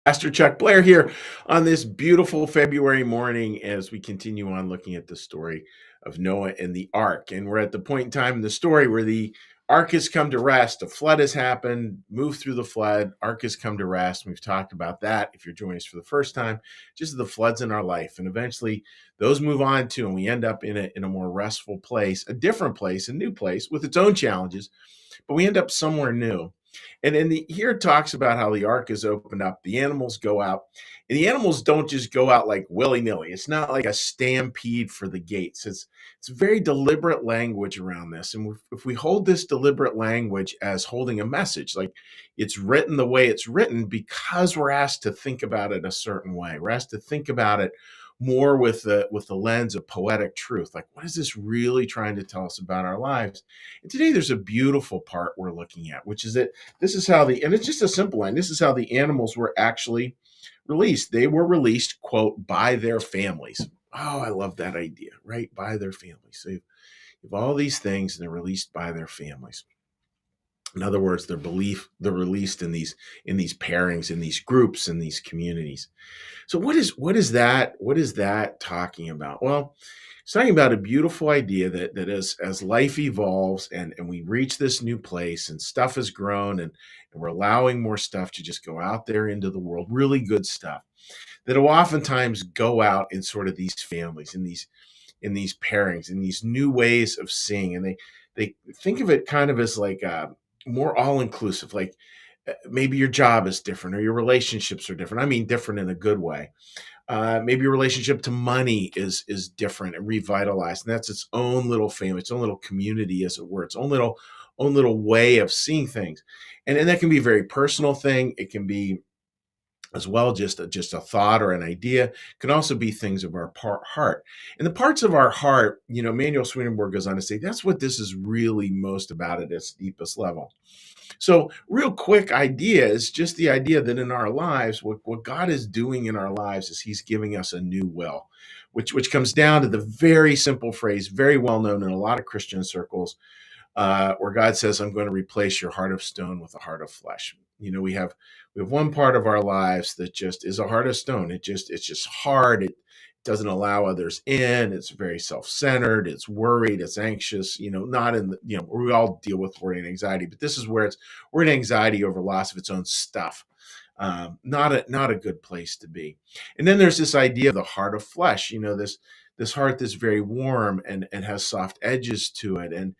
Pastor Chuck Blair here on this beautiful February morning as we continue on looking at the story of Noah and the ark. And we're at the point in time in the story where the ark has come to rest. A flood has happened, moved through the flood, ark has come to rest. We've talked about that if you're joining us for the first time, just the floods in our life. And eventually those move on too, and we end up in a more restful place, a different place, a new place with its own challenges, but we end up somewhere new. And here it talks about how the ark is opened up, the animals go out, and the animals don't just go out like willy-nilly. It's not like a stampede for the gates. It's very deliberate language around this. And if we hold this deliberate language as holding a message, like it's written the way it's written because we're asked to think about it a certain way. We're asked to think about it more with the lens of poetic truth. Like, what is this really trying to tell us about our lives? And today there's a beautiful part we're looking at, which is that this is how and it's just a simple line. This is how the animals were actually released. They were released, quote, by their families. Oh, I love that idea, right? By their families. So you have all these things and they're released by their families. In other words, they're released in these pairings, in these groups, in these communities. So what is that talking about? Well, it's talking about a beautiful idea that as life evolves and we reach this new place and stuff has grown and we're allowing more stuff to just go out there into the world, really good stuff, that will oftentimes go out in sort of these families, in these pairings, in these new ways of seeing. And they think of it kind of as like more all inclusive, like maybe your job is different or your relationships are different. I mean, different in a good way. Maybe your relationship to money is different and revitalized, and that's its own little family, its own little community, as it were, its own little way of seeing things, and that can be a very personal thing. It can be as well just a thought or an idea. It can also be things of our heart, and the parts of our heart. Manuel Swedenborg goes on to say that's what this is really most about at its deepest level. So, real quick idea is just the idea that in our lives, what God is doing in our lives is He's giving us a new will, which comes down to the very simple phrase, very well known in a lot of Christian circles, where God says, "I'm going to replace your heart of stone with a heart of flesh." We have one part of our lives that just is a heart of stone. It's just hard. It doesn't allow others in. It's very self-centered. It's worried. It's anxious. Not in the, we all deal with worry and anxiety, but this is where it's worried anxiety over loss of its own stuff. Not a good place to be. And then there's this idea of the heart of flesh. This heart that's very warm and has soft edges to it, and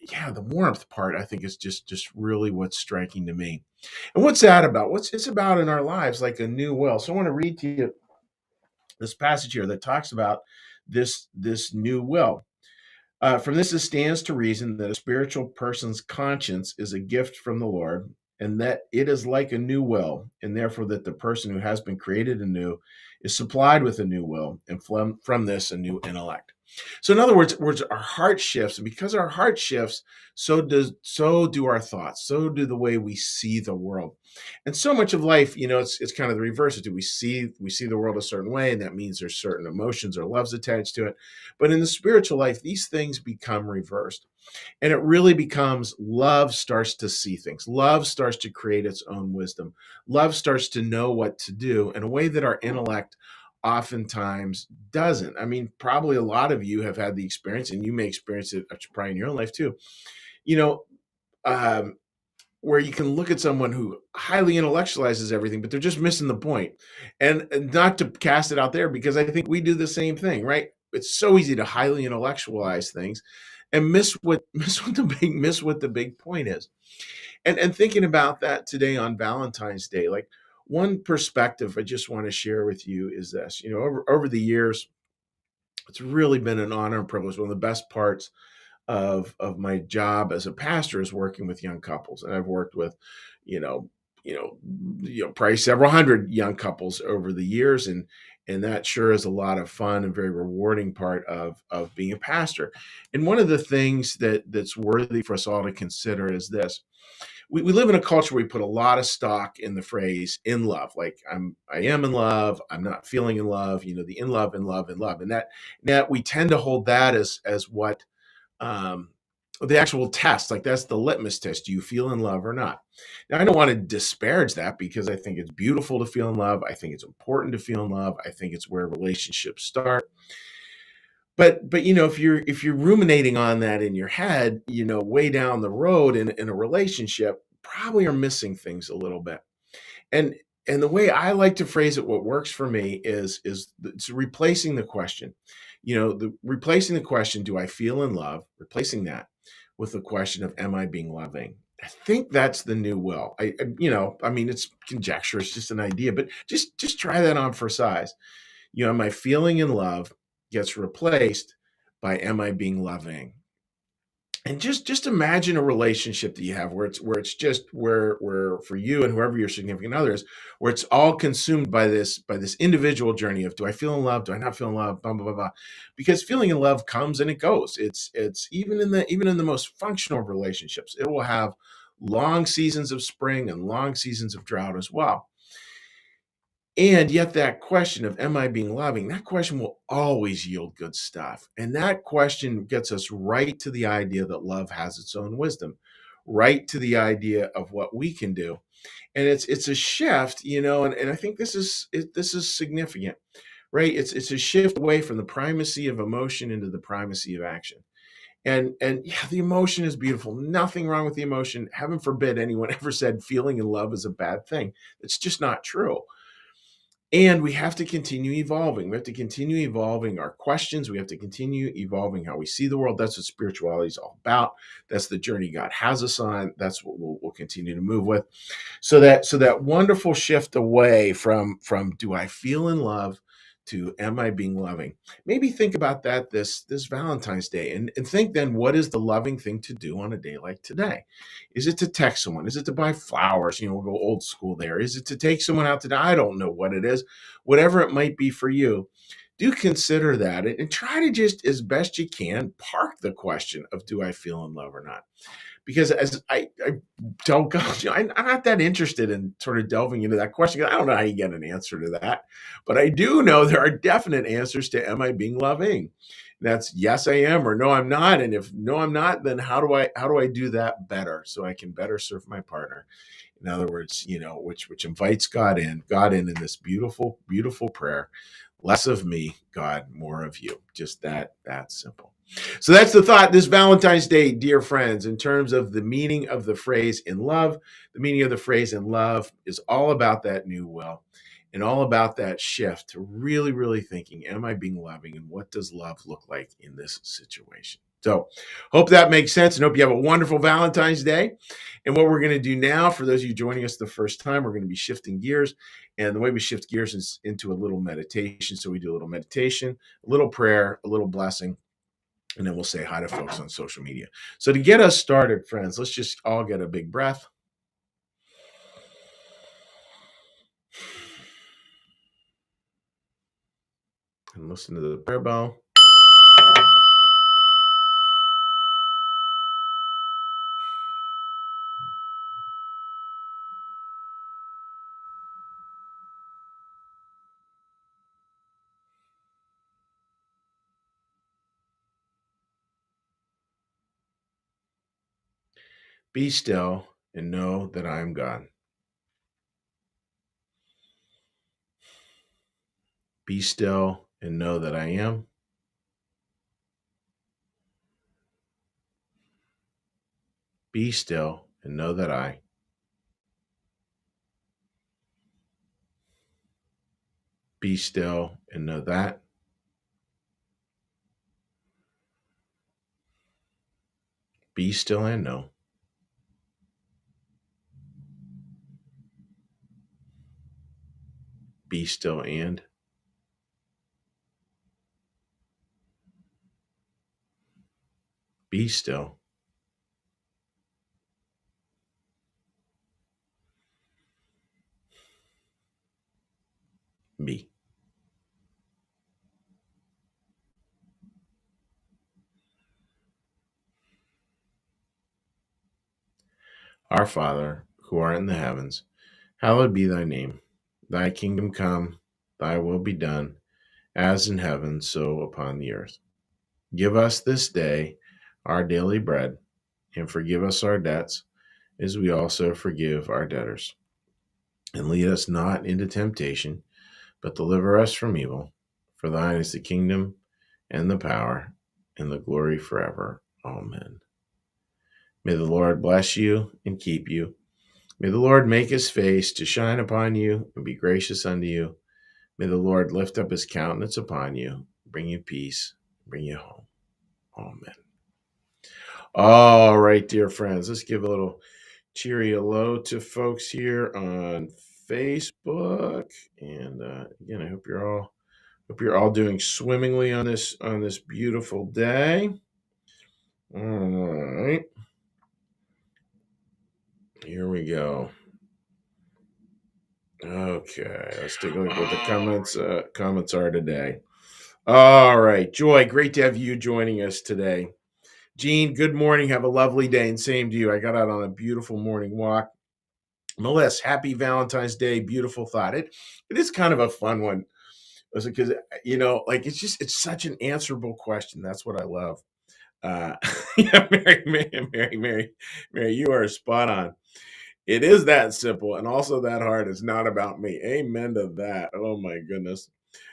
yeah, the warmth part I think is just really what's striking to me. And what's that about? What's it's about in our lives, like a new will. So I want to read to you this passage here that talks about this new will. From this, it stands to reason that a spiritual person's conscience is a gift from the Lord, and that it is like a new will, and therefore that the person who has been created anew is supplied with a new will, and from this, a new intellect. So, in other words, our heart shifts, and because our heart shifts, so do our thoughts, so do the way we see the world. And so much of life, it's kind of the reverse. We see the world a certain way, and that means there's certain emotions or loves attached to it. But in the spiritual life, these things become reversed. And it really becomes love starts to see things. Love starts to create its own wisdom. Love starts to know what to do in a way that our intellect oftentimes doesn't. I mean, probably a lot of you have had the experience, and you may experience it probably in your own life too. You know, um, where you can look at someone who highly intellectualizes everything, but they're just missing the point. And not to cast it out there, because I think we do the same thing, right? It's so easy to highly intellectualize things and miss what the big point is. And thinking about that today on Valentine's Day, like one perspective I just want to share with you is this. Over the years, it's really been an honor and privilege. One of the best parts of my job as a pastor is working with young couples, and I've worked with, you know, probably several hundred young couples over the years, and that sure is a lot of fun and very rewarding part of being a pastor. And one of the things that's worthy for us all to consider is this: we live in a culture where we put a lot of stock in the phrase "in love," like I am in love, I'm not feeling in love, the in love, in love, in love, and that we tend to hold that as what um, the actual test, like that's the litmus test. Do you feel in love or not? Now, I don't want to disparage that because I think it's beautiful to feel in love. I think it's important to feel in love. I think it's where relationships start. But if you're ruminating on that in your head, way down the road in a relationship, probably are missing things a little bit. And and the way I like to phrase it, what works for me is it's replacing the question. The replacing the question, do I feel in love? Replacing that with the question of, am I being loving? I think that's the new will. I mean, it's conjecture, it's just an idea, but just try that on for size. Am I feeling in love gets replaced by, am I being loving? And just imagine a relationship that you have where it's just where for you and whoever your significant other is, where it's all consumed by this individual journey of, do I feel in love, do I not feel in love, blah blah blah blah. Because feeling in love comes and it goes. It's even in the most functional relationships, it will have long seasons of spring and long seasons of drought as well. And yet, that question of, am I being loving? That question will always yield good stuff. And that question gets us right to the idea that love has its own wisdom, right to the idea of what we can do. And it's a shift, and I think this is significant, right? It's a shift away from the primacy of emotion into the primacy of action. And yeah, the emotion is beautiful. Nothing wrong with the emotion. Heaven forbid anyone ever said feeling in love is a bad thing. It's just not true. And we have to continue evolving. We have to continue evolving our questions. We have to continue evolving how we see the world. That's what spirituality is all about. That's the journey God has us on. That's what we'll continue to move with. So that wonderful shift away from do I feel in love to, am I being loving? Maybe think about that this Valentine's Day, and think then, what is the loving thing to do on a day like today? Is it to text someone? Is it to buy flowers? We'll go old school there. Is it to take someone out to dinner? I don't know what it is. Whatever it might be for you, do consider that, and try to, just as best you can, park the question of, do I feel in love or not? Because as I don't go, I'm not that interested in sort of delving into that question, 'cause I don't know how you get an answer to that. But I do know there are definite answers to, am I being loving? That's yes, I am, or no, I'm not. And if no, I'm not, then how do I do that better so I can better serve my partner? In other words, which invites God in this beautiful, beautiful prayer. Less of me, God, more of you. Just that simple. So that's the thought this Valentine's Day, dear friends, in terms of the meaning of the phrase in love. The meaning of the phrase in love is all about that new will, and all about that shift to really, really thinking, am I being loving, and what does love look like in this situation? So, hope that makes sense, and hope you have a wonderful Valentine's Day. And what we're going to do now, for those of you joining us the first time, we're going to be shifting gears. And the way we shift gears is into a little meditation. So we do a little meditation, a little prayer, a little blessing, and then we'll say hi to folks on social media. So to get us started, friends, let's just all get a big breath and listen to the prayer bell. Be still and know that I am God. Be still and know that I am. Be still and know that I. Be still and know that. Be still and know. Be still and. Be still. Me. Our Father, who art in the heavens, hallowed be thy name. Thy kingdom come, thy will be done, as in heaven, so upon the earth. Give us this day our daily bread, and forgive us our debts, as we also forgive our debtors. And lead us not into temptation, but deliver us from evil. For thine is the kingdom, and the power, and the glory forever. Amen. May the Lord bless you and keep you. May the Lord make his face to shine upon you and be gracious unto you. May the Lord lift up his countenance upon you, bring you peace, bring you home. Amen. All right, dear friends, let's give a little cheery hello to folks here on Facebook. And again, I hope you're all doing swimmingly on this beautiful day. All right, here we go. Okay, let's take a look at what the comments are today. All right, Joy, great to have you joining us today. Jean, good morning. Have a lovely day, and same to you. I got out on a beautiful morning walk. Melissa, happy Valentine's Day. Beautiful thought. It is kind of a fun one, because like it's such an answerable question. That's what I love. Yeah, Mary, you are spot on. It is that simple and also that hard. It's not about me. Amen to that. Oh my goodness.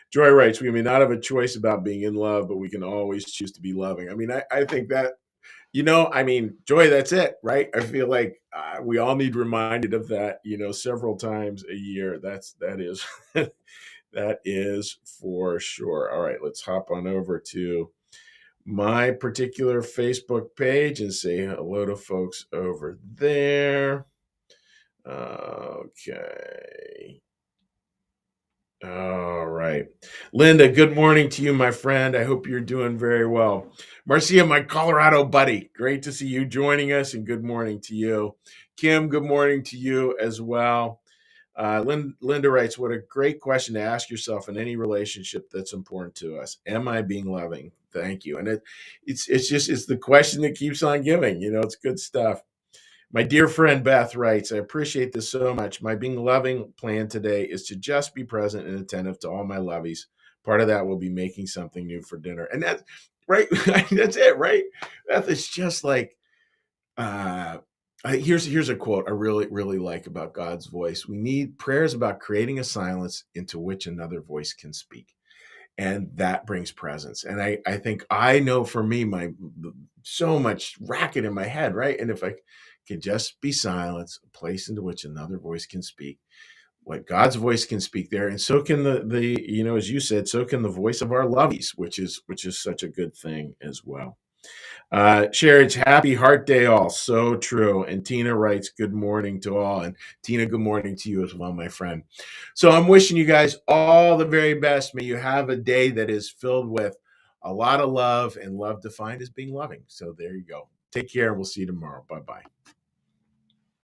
Joy writes, we may not have a choice about being in love, but we can always choose to be loving. I mean, I think that, Joy, that's it, right? I feel like we all need reminded of that, several times a year. That is, that is for sure. All right, let's hop on over to my particular Facebook page and say hello to folks over there. Okay. All right. Linda, good morning to you, my friend. I hope you're doing very well. Marcia, my Colorado buddy, great to see you joining us, and good morning to you. Kim, good morning to you as well. Linda writes, what a great question to ask yourself in any relationship that's important to us. Am I being loving? Thank you. And it's the question that keeps on giving. It's good stuff. My dear friend Beth writes, I appreciate this so much. My being loving plan today is to just be present and attentive to all my lovies. Part of that will be making something new for dinner. And that's right. That's it, right? Beth, it's just like, here's a quote I really, really like about God's voice. We need prayers about creating a silence into which another voice can speak. And that brings presence. And I think I know for me, so much racket in my head, right? And if I could just be silence, a place into which another voice can speak, what God's voice can speak there, and so can the as you said, so can the voice of our lovies, which is such a good thing as well. Sherry, happy Heart Day all. So true. And Tina writes, good morning to all. And Tina, good morning to you as well, my friend. So I'm wishing you guys all the very best. May you have a day that is filled with a lot of love, and love defined as being loving. So there you go. Take care, and we'll see you tomorrow. Bye-bye.